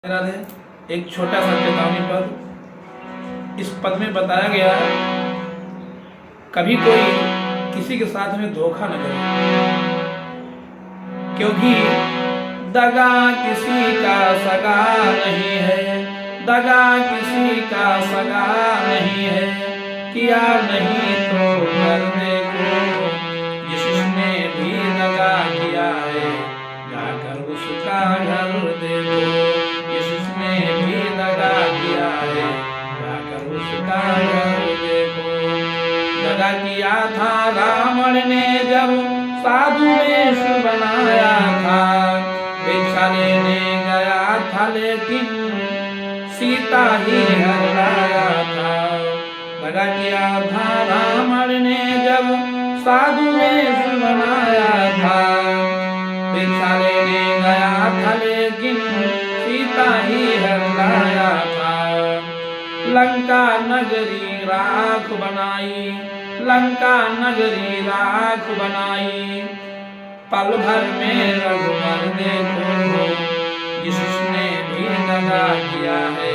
राधे। एक छोटा सा चेतावनी पद। इस पद में बताया गया कभी कोई किसी के साथ में धोखा न करे, क्योंकि दगा किसी का सगा नहीं है, दगा किसी का सगा नहीं है, किया नहीं तो कर देखो जिसने भी दगा किया है, जाकर उसका घर देखो। जिसने भी दगा किया है, जाकर उसका घर देखो। दगा किया था रावण ने जब साधु वेश बनाया था, भिक्षा लेने गया था लेकिन सीता ही हर लाया था। दगा किया था रावण ने जब साधु वेश बनाया था, भिक्षा लेने गया था लेकिन सीता ही हर लाया था। लंका नगरी राख बनाई, लंका नगरी राख बनाई, पल भर में रघुवर देखो। जिसने भी दगा किया है,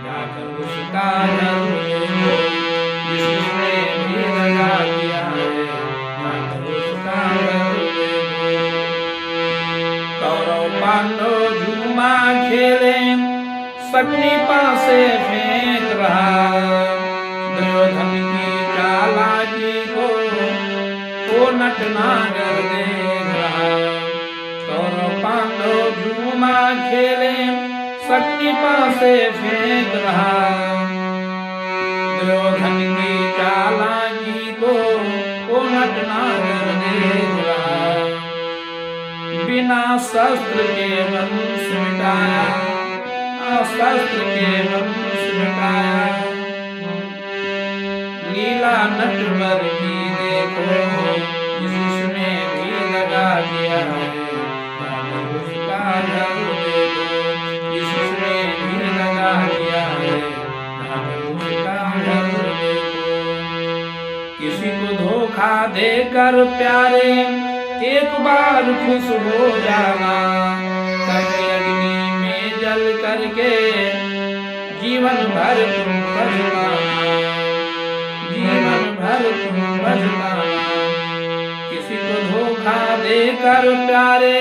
जाकर उसका घर देखो। जिसने भी दगा किया है, जाकर उसका घर देखो। कौरव पांडव झूमा खेले, शकुनी पासे फेंक रहा, दुर्योधन की चालाकी को वो नटनागर देख रहा। कौरव पांडव झूमा खेले, शकुनी पासे फेंक रहा, दुर्योधन की चालाकी को वो नटनागर देख रहा। बिना शस्त्र के वंश मिटाया, शस्त्र के वंश मिटाया, लीला नटवर की देखो। जिसने भी दगा किया है, जाकर उसका घर देखो। जिसने भी दगा किया है, जाकर उसका घर देखो। किसी को धोखा देकर प्यारे एक बार खुश हो जाना, कभी अग्नि में जल करके जीवन भर तुम पछताना, जीवन भर तुम पछताना। किसी को धोखा देकर प्यारे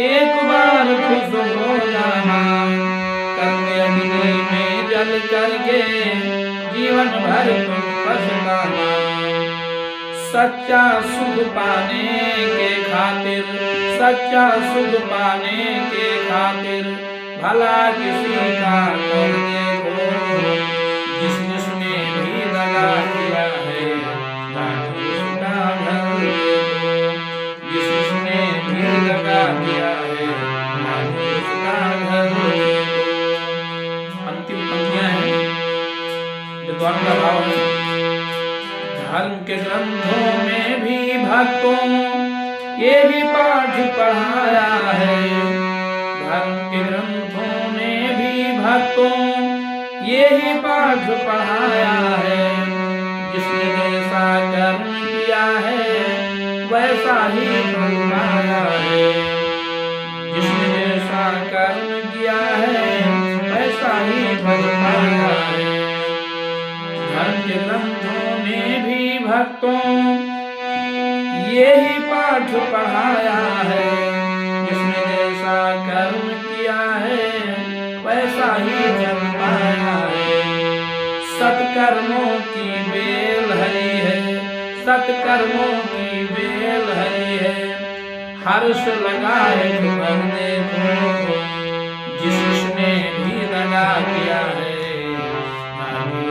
एक बार खुश हो जाना, कभी अग्नि में जल करके जीवन भर तुम पछताना। सच्चा सुख पाने के खातिर, सच्चा सुख पाने के खातिर भला किसी का कर देखो। जिसने भी दगा किया है, जाकर उसका घर देखो। जिसने भी दगा किया है, जाकर उसका घर देखो। अंतिम पंक्तियां हैं, विद्वान का भाव है। धर्म के ग्रंथों में भी भक्तों ये भी पाठ पढ़ाया है, धर्म के ग्रंथों में भी भक्तों ये ही पाठ पढ़ाया है। जिसने जैसा कर्म किया है, वैसा ही फल पाया है। जिसने जैसा कर्म किया है, वैसा ही फल पाया है। धर्म के ग्रंथों में भी भक्तों ये ही पाठ पढ़ाया है। जिसने जैसा कर्म किया है, वैसा ही जल पाया है। सत्कर्मों की बेल हरी है, सत्कर्मों की बेल हरी है, हर्ष लगाए पर देखो। जिसने भी दगा किया है,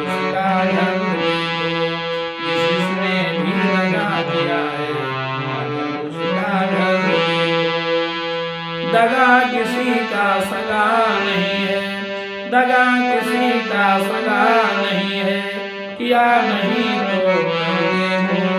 उसका घर देखो। जिसने भी दगा किया है, उसका घर देखो। दगा किसी का सगा नहीं है, दगा किसी का सगा नहीं है, किया नहीं तो देखो।